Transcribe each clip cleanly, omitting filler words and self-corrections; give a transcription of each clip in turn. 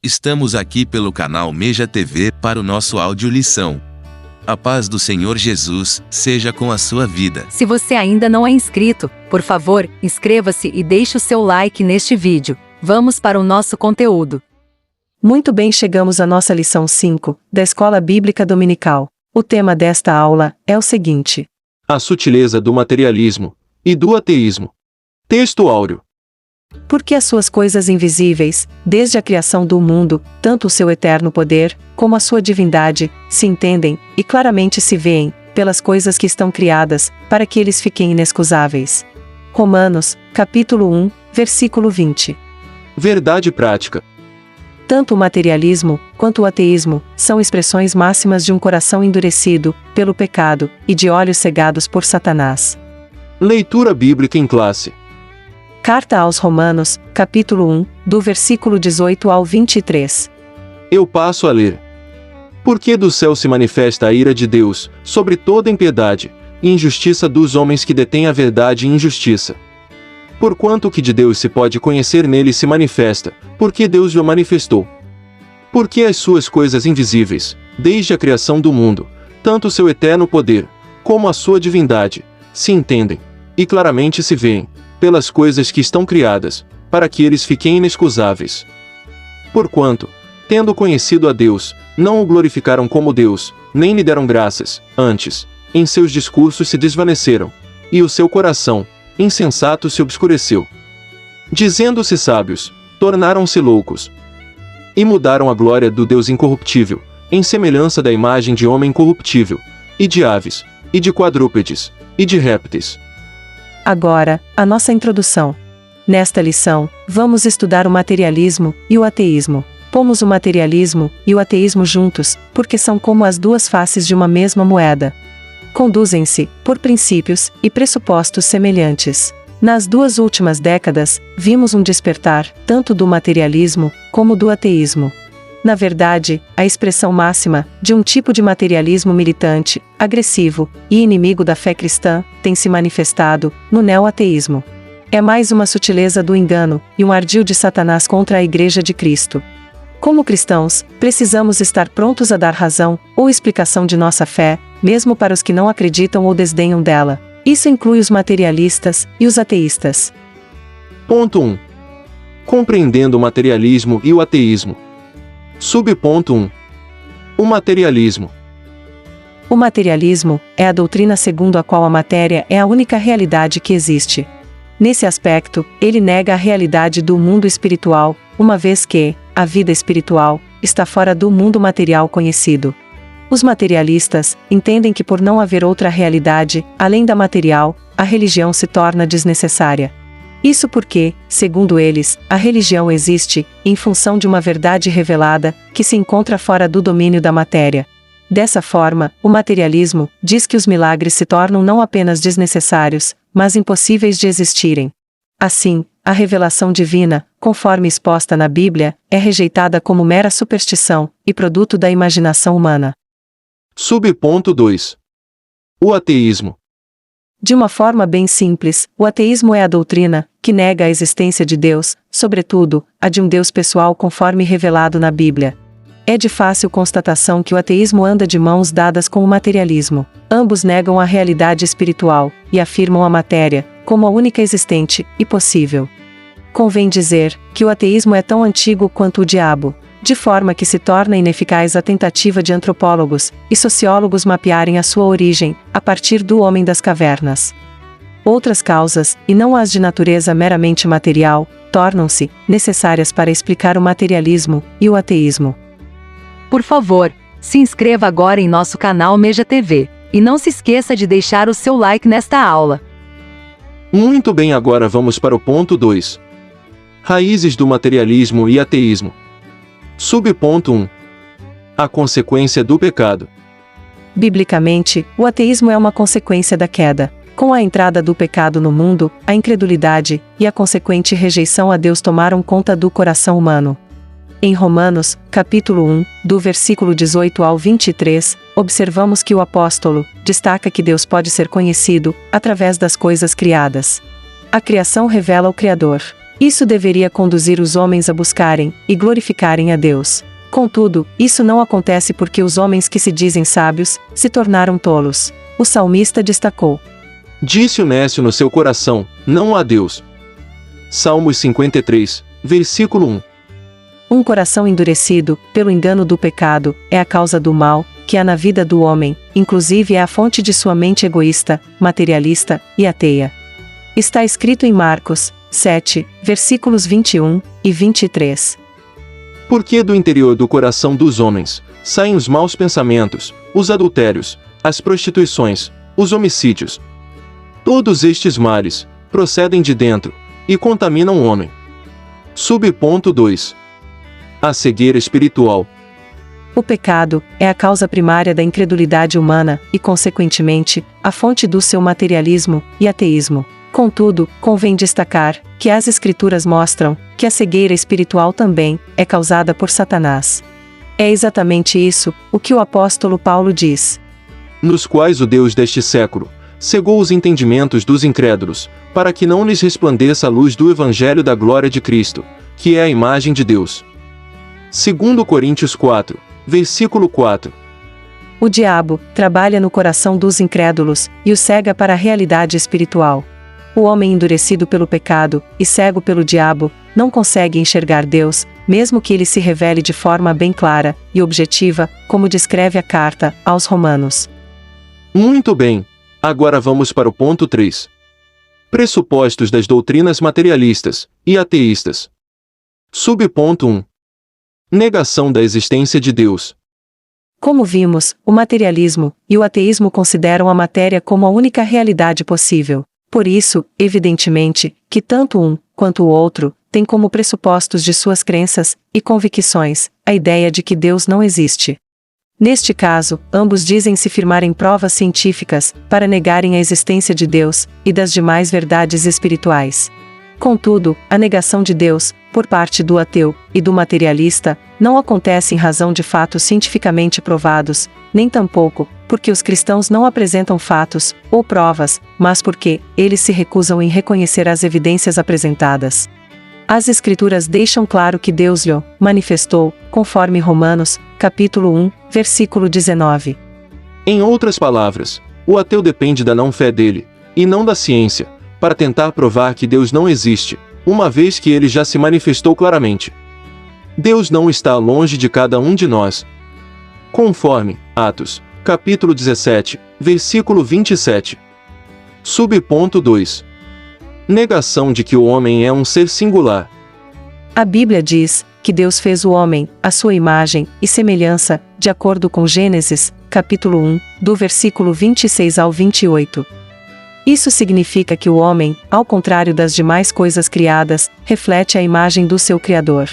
Estamos aqui pelo canal Meja TV para o nosso áudio lição. A paz do Senhor Jesus seja com a sua vida. Se você ainda não é inscrito, por favor, inscreva-se e deixe o seu like neste vídeo. Vamos para o nosso conteúdo. Muito bem, chegamos à nossa lição 5, da Escola Bíblica Dominical. O tema desta aula é o seguinte: a sutileza do materialismo e do ateísmo. Texto áureo. Porque as suas coisas invisíveis, desde a criação do mundo, tanto o seu eterno poder, como a sua divindade, se entendem, e claramente se veem, pelas coisas que estão criadas, para que eles fiquem inexcusáveis. Romanos, capítulo 1, versículo 20. Verdade prática. Tanto o materialismo, quanto o ateísmo, são expressões máximas de um coração endurecido, pelo pecado, e de olhos cegados por Satanás. Leitura bíblica em classe. Carta aos Romanos, capítulo 1, do versículo 18 ao 23. Eu passo a ler. Porque do céu se manifesta a ira de Deus, sobre toda impiedade, e injustiça dos homens que detêm a verdade e injustiça. Porquanto o que de Deus se pode conhecer nele se manifesta, porque Deus o manifestou. Porque as suas coisas invisíveis, desde a criação do mundo, tanto o seu eterno poder, como a sua divindade, se entendem, e claramente se veem, pelas coisas que estão criadas, para que eles fiquem inexcusáveis. Porquanto, tendo conhecido a Deus, não o glorificaram como Deus, nem lhe deram graças, antes, em seus discursos se desvaneceram, e o seu coração, insensato, se obscureceu. Dizendo-se sábios, tornaram-se loucos. E mudaram a glória do Deus incorruptível, em semelhança da imagem de homem corruptível, e de aves, e de quadrúpedes, e de répteis. Agora, a nossa introdução. Nesta lição, vamos estudar o materialismo e o ateísmo. Pomos o materialismo e o ateísmo juntos, porque são como as duas faces de uma mesma moeda. Conduzem-se, por princípios e pressupostos semelhantes. Nas duas últimas décadas, vimos um despertar, tanto do materialismo, como do ateísmo. Na verdade, a expressão máxima, de um tipo de materialismo militante, agressivo e inimigo da fé cristã, tem se manifestado no neo-ateísmo. É mais uma sutileza do engano e um ardil de Satanás contra a Igreja de Cristo. Como cristãos, precisamos estar prontos a dar razão ou explicação de nossa fé, mesmo para os que não acreditam ou desdenham dela. Isso inclui os materialistas e os ateístas. Ponto 1. Compreendendo o materialismo e o ateísmo. Subponto 1. O materialismo. O materialismo é a doutrina segundo a qual a matéria é a única realidade que existe. Nesse aspecto, ele nega a realidade do mundo espiritual, uma vez que a vida espiritual está fora do mundo material conhecido. Os materialistas entendem que por não haver outra realidade, além da material, a religião se torna desnecessária. Isso porque, segundo eles, a religião existe, em função de uma verdade revelada, que se encontra fora do domínio da matéria. Dessa forma, o materialismo diz que os milagres se tornam não apenas desnecessários, mas impossíveis de existirem. Assim, a revelação divina, conforme exposta na Bíblia, é rejeitada como mera superstição, e produto da imaginação humana. Subponto 2. O ateísmo. De uma forma bem simples, o ateísmo é a doutrina que nega a existência de Deus, sobretudo, a de um Deus pessoal conforme revelado na Bíblia. É de fácil constatação que o ateísmo anda de mãos dadas com o materialismo. Ambos negam a realidade espiritual e afirmam a matéria como a única existente e possível. Convém dizer que o ateísmo é tão antigo quanto o diabo, de forma que se torna ineficaz a tentativa de antropólogos e sociólogos mapearem a sua origem, a partir do homem das cavernas. Outras causas, e não as de natureza meramente material, tornam-se necessárias para explicar o materialismo e o ateísmo. Por favor, se inscreva agora em nosso canal Meja TV, e não se esqueça de deixar o seu like nesta aula. Muito bem, agora vamos para o ponto 2. Raízes do materialismo e ateísmo. Subponto 1. A consequência do pecado. Biblicamente, o ateísmo é uma consequência da queda. Com a entrada do pecado no mundo, a incredulidade e a consequente rejeição a Deus tomaram conta do coração humano. Em Romanos, capítulo 1, do versículo 18 ao 23, observamos que o apóstolo destaca que Deus pode ser conhecido através das coisas criadas. A criação revela o Criador. Isso deveria conduzir os homens a buscarem e glorificarem a Deus. Contudo, isso não acontece porque os homens que se dizem sábios se tornaram tolos. O salmista destacou: Disse o nécio no seu coração, não há Deus. Salmos 53, versículo 1. Um coração endurecido, pelo engano do pecado, é a causa do mal que há na vida do homem, inclusive é a fonte de sua mente egoísta, materialista e ateia. Está escrito em Marcos 7, versículos 21 e 23. Porque do interior do coração dos homens saem os maus pensamentos, os adultérios, as prostituições, os homicídios. Todos estes males procedem de dentro e contaminam o homem. Subponto 2. A cegueira espiritual. O pecado é a causa primária da incredulidade humana e, consequentemente, a fonte do seu materialismo e ateísmo. Contudo, convém destacar que as Escrituras mostram que a cegueira espiritual também é causada por Satanás. É exatamente isso o que o apóstolo Paulo diz: Nos quais o Deus deste século cegou os entendimentos dos incrédulos, para que não lhes resplandeça a luz do Evangelho da glória de Cristo, que é a imagem de Deus. 2 Coríntios 4, versículo 4. O diabo trabalha no coração dos incrédulos e os cega para a realidade espiritual. O homem endurecido pelo pecado e cego pelo diabo não consegue enxergar Deus, mesmo que ele se revele de forma bem clara e objetiva, como descreve a carta aos Romanos. Muito bem. Agora vamos para o ponto 3. Pressupostos das doutrinas materialistas e ateístas. Subponto 1. Negação da existência de Deus. Como vimos, o materialismo e o ateísmo consideram a matéria como a única realidade possível. Por isso, evidentemente, que tanto um quanto o outro têm como pressupostos de suas crenças e convicções a ideia de que Deus não existe. Neste caso, ambos dizem se firmarem provas científicas para negarem a existência de Deus e das demais verdades espirituais. Contudo, a negação de Deus, por parte do ateu e do materialista, não acontece em razão de fatos cientificamente provados, nem tampouco porque os cristãos não apresentam fatos ou provas, mas porque eles se recusam em reconhecer as evidências apresentadas. As Escrituras deixam claro que Deus lhe manifestou, conforme Romanos, capítulo 1, versículo 19. Em outras palavras, o ateu depende da não-fé dele, e não da ciência, para tentar provar que Deus não existe, uma vez que ele já se manifestou claramente. Deus não está longe de cada um de nós. Conforme Atos, capítulo 17, versículo 27. Subponto 2. Negação de que o homem é um ser singular. A Bíblia diz que Deus fez o homem à sua imagem e semelhança, de acordo com Gênesis, capítulo 1, do versículo 26 ao 28. Isso significa que o homem, ao contrário das demais coisas criadas, reflete a imagem do seu Criador.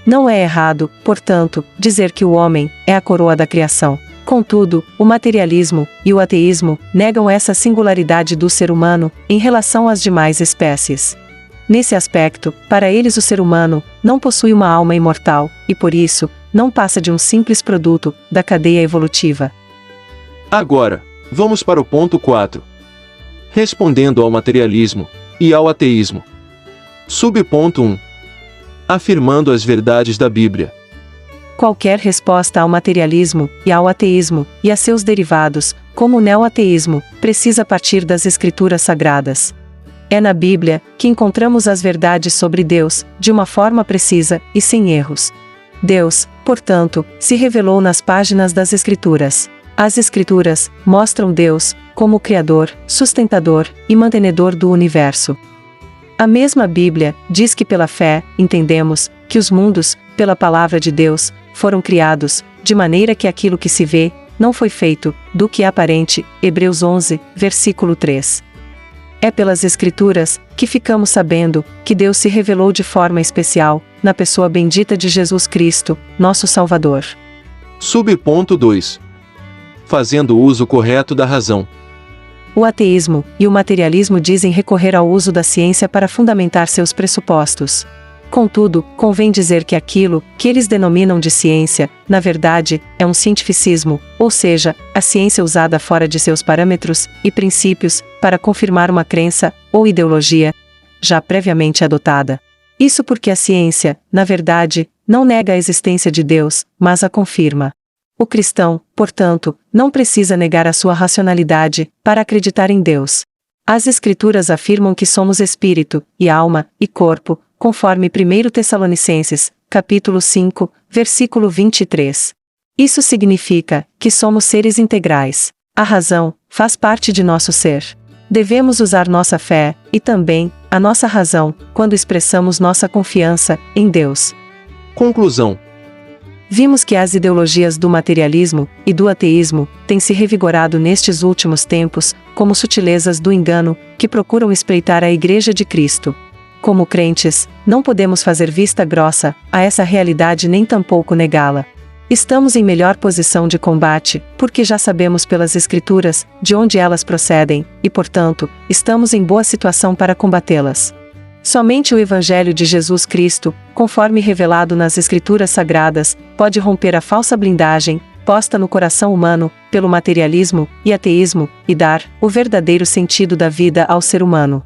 Não é errado, portanto, dizer que o homem é a coroa da criação. Contudo, o materialismo e o ateísmo negam essa singularidade do ser humano em relação às demais espécies. Nesse aspecto, para eles o ser humano não possui uma alma imortal, e por isso, não passa de um simples produto da cadeia evolutiva. Agora, vamos para o ponto 4. Respondendo ao materialismo e ao ateísmo. Subponto 1. Afirmando as verdades da Bíblia. Qualquer resposta ao materialismo e ao ateísmo e a seus derivados, como o neo-ateísmo, precisa partir das Escrituras Sagradas. É na Bíblia que encontramos as verdades sobre Deus, de uma forma precisa e sem erros. Deus, portanto, se revelou nas páginas das Escrituras. As Escrituras mostram Deus como Criador, sustentador e mantenedor do universo. A mesma Bíblia diz que pela fé, entendemos, que os mundos, pela palavra de Deus, foram criados, de maneira que aquilo que se vê, não foi feito, do que é aparente, Hebreus 11, versículo 3. É pelas Escrituras que ficamos sabendo que Deus se revelou de forma especial, na pessoa bendita de Jesus Cristo, nosso Salvador. Subponto 2. Fazendo uso correto da razão. O ateísmo e o materialismo dizem recorrer ao uso da ciência para fundamentar seus pressupostos. Contudo, convém dizer que aquilo que eles denominam de ciência, na verdade, é um cientificismo, ou seja, a ciência usada fora de seus parâmetros e princípios para confirmar uma crença ou ideologia já previamente adotada. Isso porque a ciência, na verdade, não nega a existência de Deus, mas a confirma. O cristão, portanto, não precisa negar a sua racionalidade para acreditar em Deus. As Escrituras afirmam que somos espírito, e alma, e corpo, conforme 1 Tessalonicenses, capítulo 5, versículo 23. Isso significa que somos seres integrais. A razão faz parte de nosso ser. Devemos usar nossa fé, e também a nossa razão, quando expressamos nossa confiança em Deus. Conclusão. Vimos que as ideologias do materialismo e do ateísmo têm se revigorado nestes últimos tempos, como sutilezas do engano, que procuram espreitar a Igreja de Cristo. Como crentes, não podemos fazer vista grossa a essa realidade nem tampouco negá-la. Estamos em melhor posição de combate, porque já sabemos pelas Escrituras de onde elas procedem, e portanto, estamos em boa situação para combatê-las. Somente o Evangelho de Jesus Cristo, conforme revelado nas Escrituras Sagradas, pode romper a falsa blindagem posta no coração humano pelo materialismo e ateísmo e dar o verdadeiro sentido da vida ao ser humano.